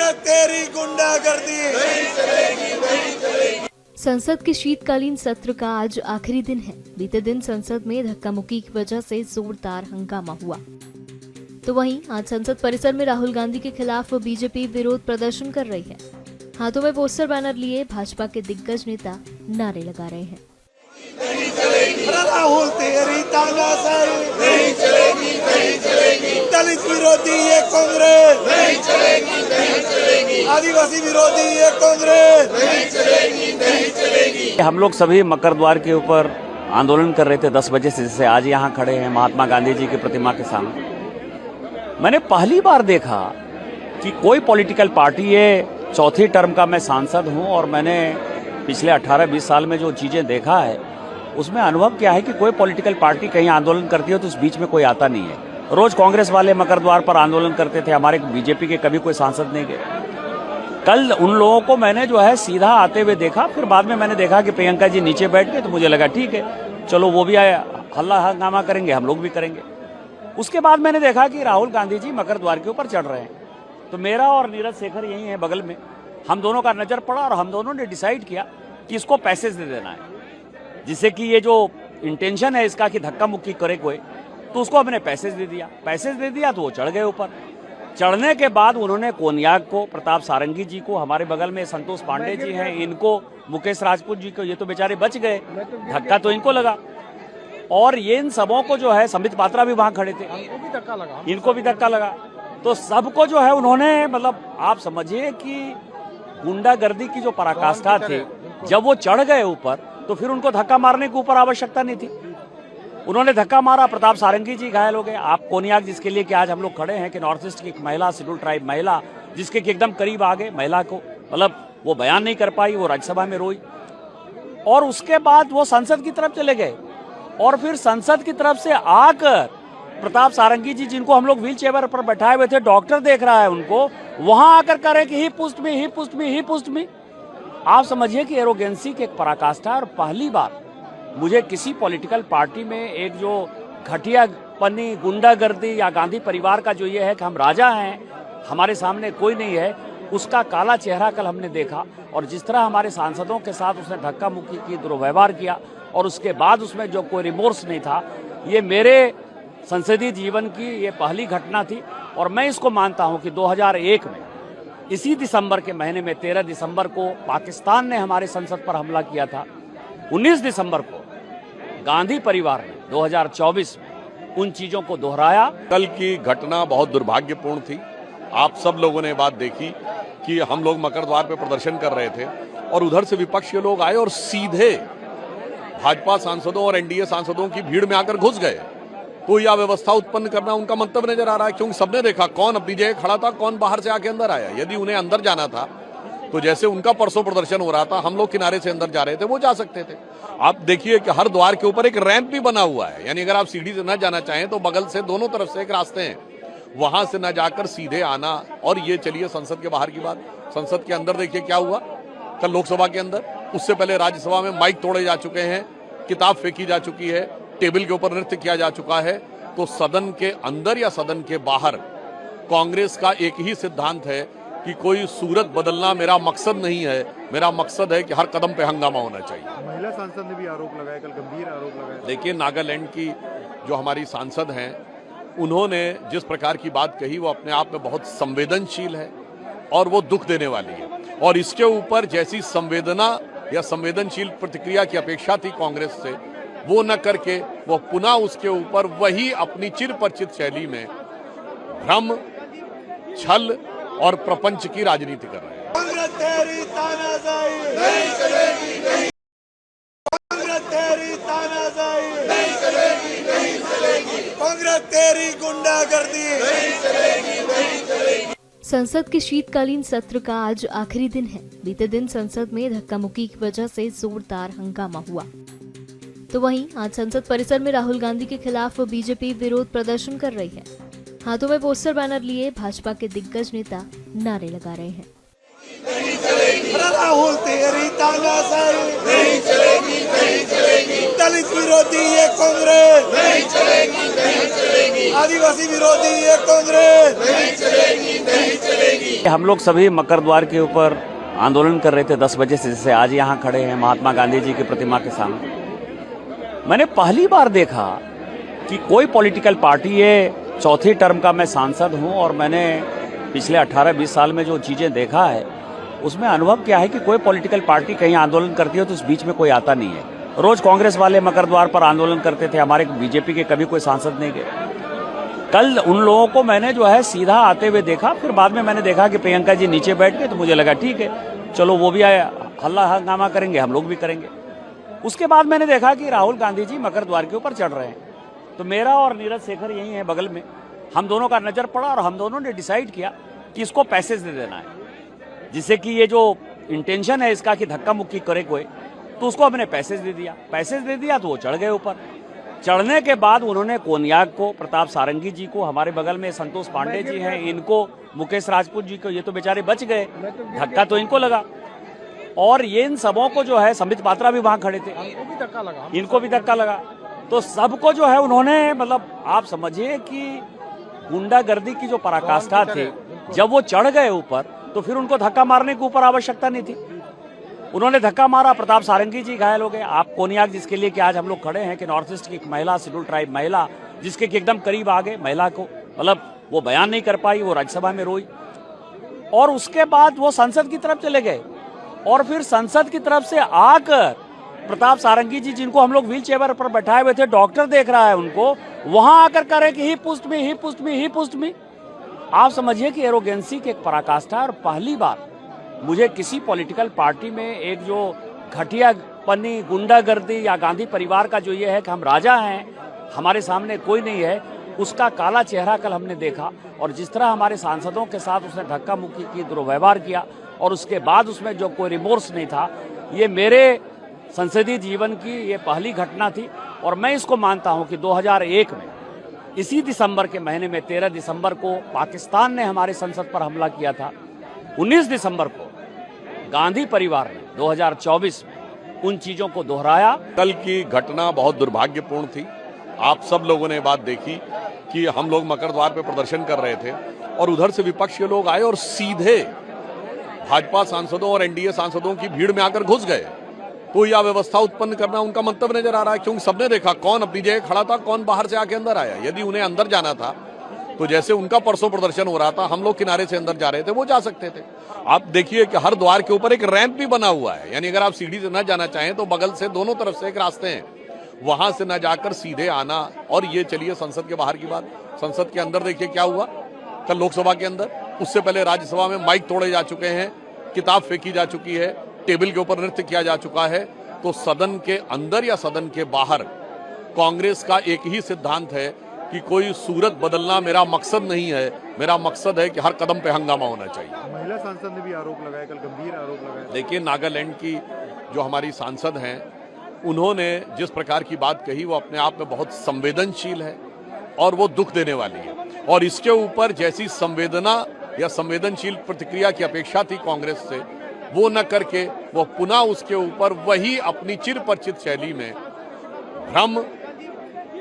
कांग्रेस तेरी गुंडागर्दी नहीं चलेगी, नहीं चलेगी। संसद के शीतकालीन सत्र का आज आखिरी दिन है। बीते दिन संसद में धक्का मुक्की की वजह से जोरदार हंगामा हुआ, तो वहीं आज संसद परिसर में राहुल गांधी के खिलाफ बीजेपी विरोध प्रदर्शन कर रही है। हाथों में पोस्टर बैनर लिए भाजपा के दिग्गज नेता नारे लगा रहे हैं। राहुल तेरी तानाशाही नहीं चलेगी, नहीं चलेगी। दलित विरोधी ये कांग्रेस नहीं चलेगी, नहीं चलेगी। आदिवासी विरोधी ये कांग्रेस नहीं चलेगी, नहीं चलेगी। हम लोग सभी मकर द्वार के ऊपर आंदोलन कर रहे थे 10 बजे से, जैसे आज यहाँ खड़े हैं महात्मा गांधी जी की प्रतिमा के सामने। मैंने पहली बार देखा कि कोई पॉलिटिकल पार्टी, ये चौथी टर्म का मैं सांसद हूँ और मैंने पिछले 18-20 साल में जो चीजें देखा है उसमें अनुभव क्या है कि कोई पॉलिटिकल पार्टी कहीं आंदोलन करती है तो उस बीच में कोई आता नहीं है। रोज कांग्रेस वाले मकर द्वार पर आंदोलन करते थे, हमारे बीजेपी के कभी कोई सांसद नहीं गए। कल उन लोगों को मैंने जो है सीधा आते हुए देखा, फिर बाद में मैंने देखा कि प्रियंका जी नीचे बैठ गए, तो मुझे लगा ठीक है, चलो वो भी आया, हल्ला हंगामा करेंगे, हम लोग भी करेंगे। उसके बाद मैंने देखा कि राहुल गांधी जी मकर द्वार के ऊपर चढ़ रहे हैं, तो मेरा और नीरज शेखर यही है बगल में, हम दोनों का नजर पड़ा और हम दोनों ने डिसाइड किया कि इसको पैसेज दे देना है, जिससे कि ये जो इंटेंशन है इसका कि धक्का मुक्की करे कोई, तो उसको हमने पैसेज दे दिया। पैसेज दे दिया तो वो चढ़ गए ऊपर। चढ़ने के बाद उन्होंने कोनियाक को, प्रताप सारंगी जी को, हमारे बगल में संतोष पांडे जी हैं, इनको, मुकेश राजपूत जी को, ये तो बेचारे बच गए, धक्का तो इनको लगा। और ये इन सबों को जो है, संबित पात्रा भी वहां खड़े थे, इनको भी धक्का लगा। तो सबको जो है उन्होंने, मतलब आप समझिए कि गुंडागर्दी की जो पराकाष्ठा थी, जब वो चढ़ गए ऊपर तो फिर उनको धक्का मारने की ऊपर आवश्यकता नहीं थी। उन्होंने धक्का मारा, प्रताप सारंगी जी घायल हो गए। आप कोनियाक, जिसके लिए कि आज हम लोग खड़े हैं, कि नॉर्थ ईस्ट की एक महिला, शेड्यूल ट्राइब महिला, जिसके एकदम करीब आ गए महिला को, मतलब वो बयान नहीं कर पाई, वो राज्यसभा में रोई, और उसके बाद वो संसद की तरफ चले गए। और फिर संसद की तरफ से आकर प्रताप सारंगी जी, जिनको हम लोग व्हील चेयर पर बैठाए हुए थे, डॉक्टर देख रहा है उनको, वहां आकर कह रहे कि ही पुस्ट मी, ही पुस्ट मी, ही पुस्ट मी। आप समझिए कि एरोगेंसी की एक पराकाष्ठा। और पहली बार मुझे किसी पॉलिटिकल पार्टी में एक जो घटिया पन्नी, गुंडागर्दी या गांधी परिवार का जो ये है कि हम राजा हैं, हमारे सामने कोई नहीं है, उसका काला चेहरा कल हमने देखा। और जिस तरह हमारे सांसदों के साथ उसने धक्का मुक्की की, दुर्व्यवहार किया, और उसके बाद उसमें जो कोई रिमोर्स नहीं था, ये मेरे संसदीय जीवन की ये पहली घटना थी। और मैं इसको मानता हूं कि 2001 में इसी दिसंबर के महीने में 13 दिसंबर को पाकिस्तान ने हमारे संसद पर हमला किया था। 19 दिसंबर को गांधी परिवार ने 2024 में उन चीजों को दोहराया। कल की घटना बहुत दुर्भाग्यपूर्ण थी। आप सब लोगों ने बात देखी कि हम लोग मकर द्वार पे प्रदर्शन कर रहे थे और उधर से विपक्ष के लोग आए और सीधे भाजपा सांसदों और एनडीए सांसदों की भीड़ में आकर घुस गए। तो यह व्यवस्था उत्पन्न करना उनका मंतव्य नजर आ रहा है, क्योंकि सबने देखा कौन अपनी जगह खड़ा था, कौन बाहर से आके अंदर आया। यदि उन्हें अंदर जाना था तो जैसे उनका परसों प्रदर्शन हो रहा था, हम लोग किनारे से अंदर जा रहे थे, वो जा सकते थे। आप देखिए कि हर द्वार के ऊपर एक रैंप भी बना हुआ है, यानी अगर आप सीढ़ी से न जाना चाहें तो बगल से दोनों तरफ से एक रास्ते हैं, वहां से न जाकर सीधे आना। और ये चलिए संसद के बाहर की बात, संसद के अंदर देखिए क्या हुआ कल लोकसभा के अंदर। उससे पहले राज्यसभा में माइक तोड़े जा चुके हैं, किताब फेंकी जा चुकी है, टेबल के ऊपर नृत्य किया जा चुका है। तो सदन के अंदर या सदन के बाहर कांग्रेस का एक ही सिद्धांत है कि कोई सूरत बदलना मेरा मकसद नहीं है, मेरा मकसद है कि हर कदम पे हंगामा होना चाहिए। महिला सांसद ने भी आरोप लगाया, कल गंभीर आरोप लगाया। देखिए, नागालैंड की जो हमारी सांसद हैं, उन्होंने जिस प्रकार की बात कही वो अपने आप में बहुत संवेदनशील है और वो दुख देने वाली है। और इसके ऊपर जैसी संवेदना या संवेदनशील प्रतिक्रिया की अपेक्षा थी कांग्रेस से, वो न करके वो पुनः उसके ऊपर वही अपनी चिरपरिचित शैली में भ्रम, छल और प्रपंच की राजनीति कर रहे हैं। कांग्रेस तेरी तानाशाही नहीं चलेगी, नहीं। कांग्रेस तेरी तानाशाही नहीं चलेगी, नहीं चलेगी। कांग्रेस तेरी गुंडागर्दी नहीं चलेगी, नहीं चलेगी। संसद के शीतकालीन सत्र का आज आखिरी दिन है। बीते दिन संसद में धक्का मुक्की की वजह से जोरदार हंगामा हुआ, तो वहीं आज संसद परिसर में राहुल गांधी के खिलाफ बीजेपी विरोध प्रदर्शन कर रही है। हाथों में पोस्टर बैनर लिए भाजपा के दिग्गज नेता नारे लगा रहे हैं। राहुल तेरी तानाशाही नहीं चलेगी, नहीं चलेगी। दलित विरोधी ये कांग्रेस नहीं चलेगी, नहीं चलेगी। आदिवासी विरोधी ये कांग्रेस नहीं चलेगी, हम लोग सभी मकर द्वार के ऊपर आंदोलन कर रहे थे 10 बजे से, जैसे आज यहाँ खड़े हैं महात्मा गांधी जी की प्रतिमा के सामने। मैंने पहली बार देखा कि कोई पॉलिटिकल पार्टी, ये चौथी टर्म का मैं सांसद हूँ और मैंने पिछले 18-20 साल में जो चीजें देखा है उसमें अनुभव क्या है कि कोई पॉलिटिकल पार्टी कहीं आंदोलन करती है तो उस बीच में कोई आता नहीं है। रोज कांग्रेस वाले मकर द्वार पर आंदोलन करते थे, हमारे बीजेपी के कभी कोई सांसद नहीं गए। कल उन लोगों को मैंने जो है सीधा आते हुए देखा, फिर बाद में मैंने देखा कि प्रियंका जी नीचे बैठ गए तो मुझे लगा ठीक है, चलो वो भी आया, हल्ला हंगामा करेंगे, हम लोग भी करेंगे। उसके बाद मैंने देखा कि राहुल गांधी जी मकर द्वार के ऊपर चढ़ रहे हैं, तो मेरा और नीरज शेखर यही है बगल में, हम दोनों का नजर पड़ा और हम दोनों ने डिसाइड किया कि इसको पैसेज दे देना है, जिससे कि ये जो इंटेंशन है इसका कि धक्का मुक्की करे कोई, तो उसको हमने पैसेज दे दिया। पैसेज दे दिया तो वो चढ़ गए ऊपर। चढ़ने के बाद उन्होंने कोनियाक को, प्रताप सारंगी जी को, हमारे बगल में संतोष पांडे जी हैं, इनको, मुकेश राजपूत जी को, ये तो बेचारे बच गए, धक्का तो इनको लगा। और ये इन सबों को जो है, संबित पात्रा भी वहां खड़े थे, इनको भी धक्का लगा। तो सबको जो है उन्होंने, मतलब आप समझिए कि गुंडागर्दी की जो पराकाष्ठा थी, जब वो चढ़ गए ऊपर तो फिर उनको धक्का मारने के ऊपर आवश्यकता नहीं थी। उन्होंने धक्का मारा, प्रताप सारंगी जी घायल हो गए। आप कोनियाक, जिसके लिए कि आज हम लोग खड़े हैं, कि नॉर्थ ईस्ट की एक महिला, शेड्यूल ट्राइब महिला, जिसके कि एकदम करीब आ गए महिला को, मतलब वो बयान नहीं कर पाई, वो राज्यसभा में रोई। और उसके बाद वो संसद की तरफ चले गए और फिर संसद की तरफ से आकर प्रताप सारंगी जी, जिनको हम लोग व्हील चेयर पर बैठाए हुए थे, डॉक्टर देख रहा है उनको, वहां आकर करे कि ही पुस्ट मी, ही पुस्ट मी, ही पुस्ट मी। आप समझिए कि एरोगेंसी की एक पराकाष्ठा। और पहली बार मुझे किसी पॉलिटिकल पार्टी में एक जो घटियापनी, गुंडागर्दी या गांधी परिवार का जो ये है कि हम राजा हैं, हमारे सामने कोई नहीं है, उसका काला चेहरा कल हमने देखा। और जिस तरह हमारे सांसदों के साथ उसने धक्का मुक्की की, दुर्व्यवहार किया, और उसके बाद उसमें जो कोई रिमोर्स नहीं था, ये मेरे संसदीय जीवन की ये पहली घटना थी। और मैं इसको मानता हूं कि 2001 में इसी दिसंबर के महीने में 13 दिसंबर को पाकिस्तान ने हमारे संसद पर हमला किया था। 19 दिसंबर को गांधी परिवार ने 2024 में उन चीजों को दोहराया। कल की घटना बहुत दुर्भाग्यपूर्ण थी। आप सब लोगों ने बात देखी कि हम लोग मकर द्वार पे प्रदर्शन कर रहे थे और उधर से विपक्ष के लोग आए और सीधे भाजपा सांसदों और एनडीए सांसदों की भीड़ में आकर घुस गए। तो यह व्यवस्था उत्पन्न करना उनका मंतव्य नजर आ रहा है, क्योंकि सबने देखा कौन अपनी जगह खड़ा था, कौन बाहर से आके अंदर आया। यदि उन्हें अंदर जाना था तो जैसे उनका परसों प्रदर्शन हो रहा था, हम लोग किनारे से अंदर जा रहे थे, वो जा सकते थे। आप देखिए कि हर द्वार के ऊपर एक रैंप भी बना हुआ है, यानी अगर आप सीढ़ी से न जाना चाहें तो बगल से दोनों तरफ से एक रास्ते हैं, वहां से न जाकर सीधे आना। और ये चलिए संसद के बाहर की बात, संसद के अंदर देखिए क्या हुआ कल लोकसभा के अंदर। उससे पहले राज्यसभा में माइक तोड़े जा चुके हैं, किताब फेंकी जा चुकी है, टेबल के ऊपर नृत्य किया जा चुका है। तो सदन के अंदर या सदन के बाहर कांग्रेस का एक ही सिद्धांत है कि कोई सूरत बदलना मेरा मकसद नहीं है, मेरा मकसद है कि हर कदम पे हंगामा होना चाहिए। महिला सांसद ने भी आरोप लगाया, कल गंभीर आरोप लगाया। देखिए, नागालैंड की जो हमारी सांसद हैं, उन्होंने जिस प्रकार की बात कही वो अपने आप में बहुत संवेदनशील है और वो दुख देने वाली है। और इसके ऊपर जैसी संवेदना या संवेदनशील प्रतिक्रिया की अपेक्षा थी कांग्रेस से, वो न करके वो पुनः उसके ऊपर वही अपनी चिरपरिचित शैली में भ्रम,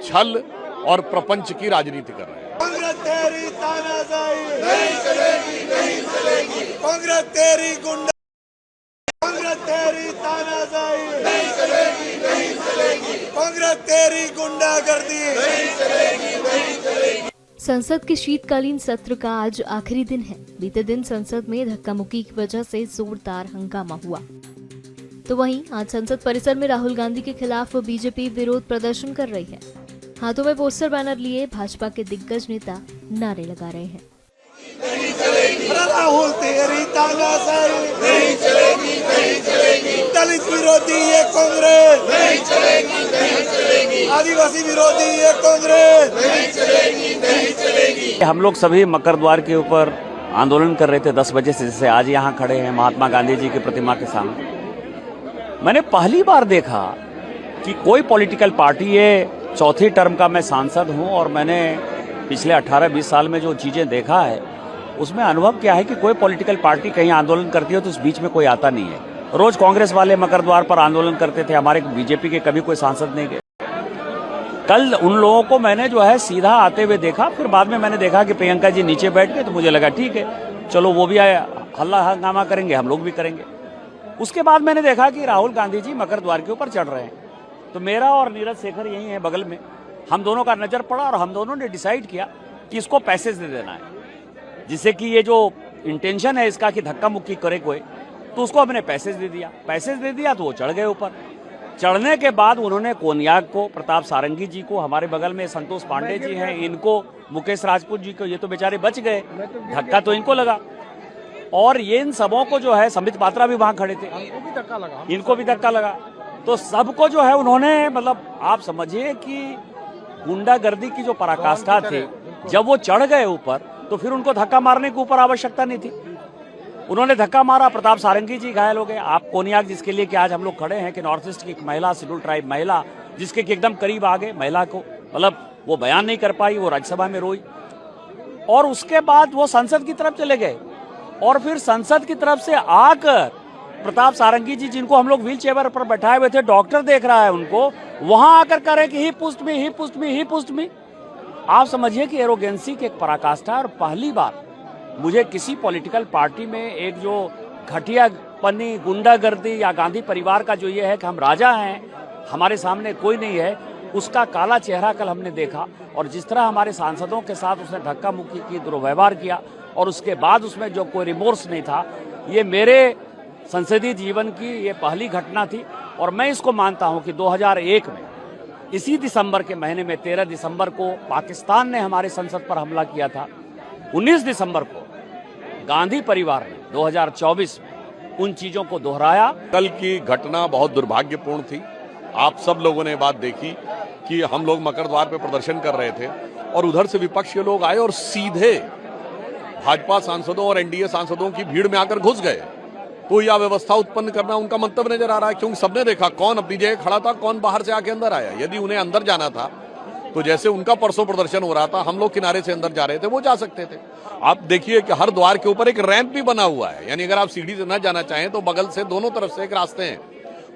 छल और प्रपंच की राजनीति कर रहे हैं। कांग्रेस तेरी तानाशाही नहीं चलेगी, नहीं चलेगी। कांग्रेस तेरी गुंडा, कांग्रेस तेरी तानाशाही नहीं चलेगी, नहीं चलेगी। कांग्रेस तेरी गुंडागर्दी नहीं चलेगी, नहीं चलेगी। संसद के शीतकालीन सत्र का आज आखिरी दिन है। बीते दिन संसद में धक्का मुक्की की वजह से जोरदार हंगामा हुआ। तो वहीं आज संसद परिसर में राहुल गांधी के खिलाफ बीजेपी विरोध प्रदर्शन कर रही है। हाथों में पोस्टर बैनर लिए भाजपा के दिग्गज नेता नारे लगा रहे हैं। राहुल तेरी तानाशाही नहीं चलेगी, नहीं चलेगी। दलित विरोधी ये कांग्रेस नहीं चलेगी, नहीं चलेगी। आदिवासी विरोधी ये कांग्रेस नहीं चलेगी, नहीं चलेगी। हम लोग सभी मकर द्वार के ऊपर आंदोलन कर रहे थे 10 बजे से, जैसे आज यहाँ खड़े हैं महात्मा गांधी जी की प्रतिमा के सामने। मैंने पहली बार देखा कि कोई पॉलिटिकल पार्टी, ये चौथी टर्म का मैं सांसद हूँ और मैंने पिछले 18-20 साल में जो चीजें देखा है उसमें अनुभव क्या है कि कोई पॉलिटिकल पार्टी कहीं आंदोलन करती है तो उस बीच में कोई आता नहीं है। रोज कांग्रेस वाले मकर द्वार पर आंदोलन करते थे, हमारे बीजेपी के कभी कोई सांसद नहीं गए। कल उन लोगों को मैंने जो है सीधा आते हुए देखा, फिर बाद में मैंने देखा कि प्रियंका जी नीचे बैठ गए, तो मुझे लगा ठीक है चलो वो भी आया हल्ला हंगामा करेंगे, हम लोग भी करेंगे। उसके बाद मैंने देखा कि राहुल गांधी जी मकर द्वार के ऊपर चढ़ रहे हैं, तो मेरा और नीरज शेखर यही है बगल में, हम दोनों का नजर पड़ा और हम दोनों ने डिसाइड किया कि इसको पैसेज दे देना है, जिससे कि ये जो इंटेंशन है इसका कि धक्का मुक्की करे कोई, तो उसको हमने पैसेज दे दिया तो वो चढ़ गए ऊपर। चढ़ने के बाद उन्होंने कोनियाक को, प्रताप सारंगी जी को, हमारे बगल में संतोष पांडे जी हैं, इनको, मुकेश राजपूत जी को, ये तो बेचारे बच गए, धक्का तो इनको लगा। और ये इन सबों को जो है, संबित पात्रा भी वहां खड़े थे, इनको भी धक्का लगा, तो सबको जो है उन्होंने, मतलब आप समझिए कि गुंडागर्दी की जो पराकाष्ठा थी, जब वो चढ़ गए ऊपर तो फिर उनको धक्का मारने के ऊपर आवश्यकता नहीं थी, उन्होंने धक्का मारा, प्रताप सारंगी जी घायल हो गए। आप कोनियाक जिसके लिए कि आज हम लोग खड़े हैं कि नॉर्थ ईस्ट की एक महिला, शेड्यूल ट्राइब महिला, जिसके कि एकदम करीब आ गए, महिला को मतलब वो बयान नहीं कर पाई, वो राज्यसभा में रोई, और उसके बाद वो संसद की तरफ चले गए, और फिर संसद की तरफ से आकर प्रताप सारंगी जी, जिनको हम लोग व्हील चेयर पर बैठाए हुए थे, डॉक्टर देख रहा है उनको, वहां आकर करें कि ही पुस्ट मी। आप समझिए कि एरोगेंसी की एक पराकाष्ठा। और पहली बार मुझे किसी पॉलिटिकल पार्टी में एक जो घटिया पन्नी, गुंडागर्दी या गांधी परिवार का जो ये है कि हम राजा हैं, हमारे सामने कोई नहीं है, उसका काला चेहरा कल हमने देखा। और जिस तरह हमारे सांसदों के साथ उसने धक्का मुक्की की, दुर्व्यवहार किया, और उसके बाद उसमें जो कोई रिमोर्स नहीं था, ये मेरे संसदीय जीवन की ये पहली घटना थी। और मैं इसको मानता हूं कि 2001 में इसी दिसंबर के महीने में 13 दिसंबर को पाकिस्तान ने हमारे संसद पर हमला किया था, 19 दिसंबर को गांधी परिवार ने 2024 में उन चीजों को दोहराया। कल की घटना बहुत दुर्भाग्यपूर्ण थी। आप सब लोगों ने बात देखी कि हम लोग मकर द्वार पे प्रदर्शन कर रहे थे और उधर से विपक्ष के लोग आए और सीधे भाजपा सांसदों और एनडीए सांसदों की भीड़ में आकर घुस गए। कोई अव्यवस्था उत्पन्न करना उनका मंतव्य नजर आ रहा है, क्योंकि सबने देखा कौन अपनी जगह खड़ा था, कौन बाहर से आके अंदर आया। यदि उन्हें अंदर जाना था तो जैसे उनका परसों प्रदर्शन हो रहा था, हम लोग किनारे से अंदर जा रहे थे, वो जा सकते थे। आप देखिए कि हर द्वार के ऊपर एक रैंप भी बना हुआ है, यानी अगर आप सीढ़ी से न जाना चाहें तो बगल से दोनों तरफ से एक रास्ते हैं,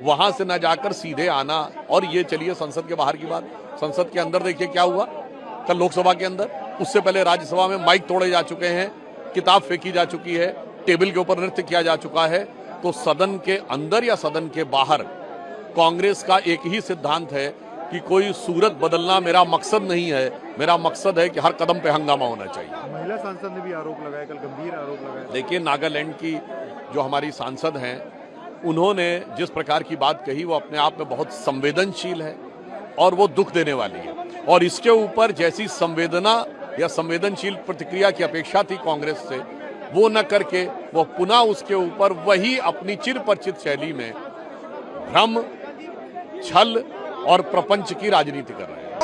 वहां से न जाकर सीधे आना। और ये चलिए संसद के बाहर की बात, संसद के अंदर देखिए क्या हुआ कल लोकसभा के अंदर। उससे पहले राज्यसभा में माइक तोड़े जा चुके हैं, किताब फेंकी जा चुकी है, टेबल के ऊपर नृत्य किया जा चुका है। तो सदन के अंदर या सदन के बाहर कांग्रेस का एक ही सिद्धांत है कि कोई सूरत बदलना मेरा मकसद नहीं है, मेरा मकसद है कि हर कदम पे हंगामा होना चाहिए। महिला सांसद ने भी आरोप लगाया, कल गंभीर आरोप लगाया। देखिए, नागालैंड की जो हमारी सांसद हैं, उन्होंने जिस प्रकार की बात कही वो अपने आप में बहुत संवेदनशील है और वो दुख देने वाली है। और इसके ऊपर जैसी संवेदना या संवेदनशील प्रतिक्रिया की अपेक्षा थी कांग्रेस से, वो न करके वो पुनः उसके ऊपर वही अपनी चिरपरिचित शैली में भ्रम, छल और प्रपंच की राजनीति कर रहे हैं।